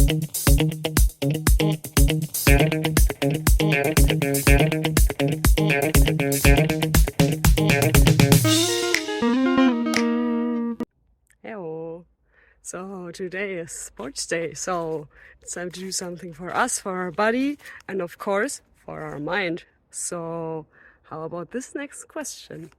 Hello. So today is sports day, so it's time to do something for us, for our body, and of course for our mind. So how about this next question?